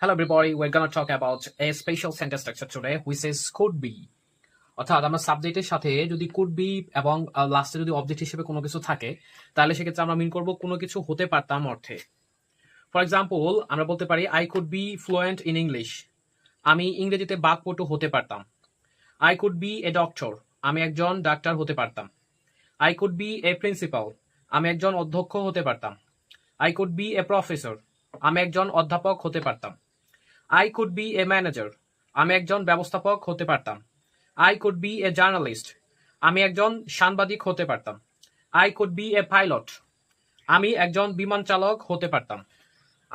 Hello everybody, we're gonna talk about a special sentence structure today which is could be. অর্থাৎ আমরা সাবজেক্টের সাথে যদি কুড বি এবং লাস্টে যদি অবজেক্ট হিসেবে কোনো কিছু থাকে তাহলে সেক্ষেত্রে আমরা মিন করব কোনো কিছু হতে পারতাম অর্থে। ফর এক্সাম্পল আমরা বলতে পারি I could be fluent in English. আমি ইংরেজিতে বাকপটু হতে পারতাম। I could B a doctor. আমি একজন ডাক্তার হতে পারতাম। I could B A principal. আমি একজন অধ্যক্ষ হতে পারতাম। I could B a professor. আমি একজন অধ্যাপক হতে পারতাম। I could B a manager. আমি একজন ব্যবস্থাপক হতে পারতাম। I could B A journalist. আমি একজন সাংবাদিক হতে পারতাম। I could B a pilot. আমি একজন বিমান চালক হতে পারতাম।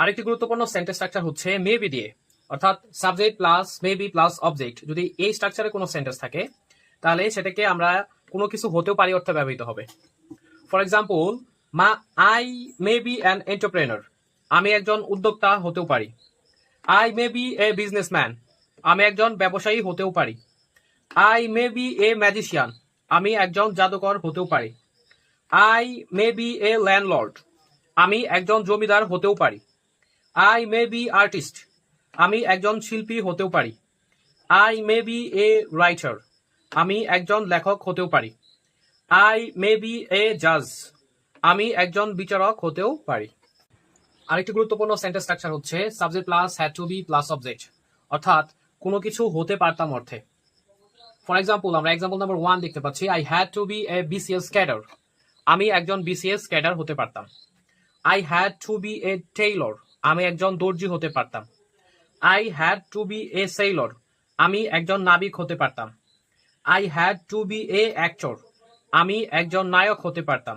আরেকটি গুরুত্বপূর্ণ সেন্টেন্স স্ট্রাকচার হচ্ছে মেবি দিয়ে, অর্থাৎ subject plus maybe plus object. যদি এই স্ট্রাকচারে কোনো সেন্টেন্স থাকে তাহলে সেটাকে আমরা কোনো কিছু হতেও পারি অর্থে ব্যবহৃত হবে। For example, I may be an entrepreneur. আমি একজন উদ্যোক্তা হতেও পারি। I may B a businessman. আমি একজন ব্যবসায়ী হতেও পারি। I may B A magician. আমি একজন জাদুকর হতেও পারি। I may B A landlord. আমি একজন জমিদার হতেও পারি। I may be artist. আমি একজন শিল্পী হতেও পারি। I may B a writer. আমি একজন লেখক হতেও পারি। আই মে বি এ জাজ। আমি একজন বিচারক হতেও পারি। আরেকটি গুরুত্বপূর্ণ সেন্টেন্স স্ট্রাকচার হচ্ছে subject plus had to be plus object, অর্থাৎ কোনো কিছু হতে পারতাম অর্থে। ফর এক্সাম্পল, আমরা এক্সাম্পল নাম্বার 1 দেখতে পাচ্ছি I had to be a BCS cadre. আমি একজন বিসিএস ক্যাডার হতে পারতাম। I had to be a tailor. আমি একজন দর্জি হতে পারতাম। I had to be a sailor. আমি একজন নাবিক হতে পারতাম। I had to be a actor. আমি একজন নায়ক হতে পারতাম।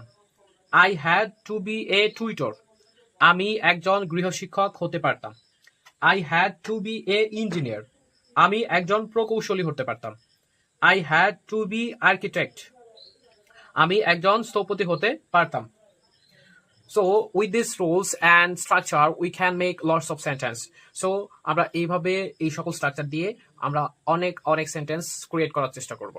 I had to be a tutor. আমি একজন গৃহশিক্ষক হতে পারতাম। I had to be a engineer. আমি একজন প্রকৌশলী হতে পারতাম। I had to be architect. আমি একজন স্থপতি হতে পারতাম। So with these rules and structure we can make lots of sentence. So আমরা এইভাবে এই সকল স্ট্রাকচার দিয়ে আমরা অনেক সেন্টেন্স ক্রিয়েট করার চেষ্টা করব।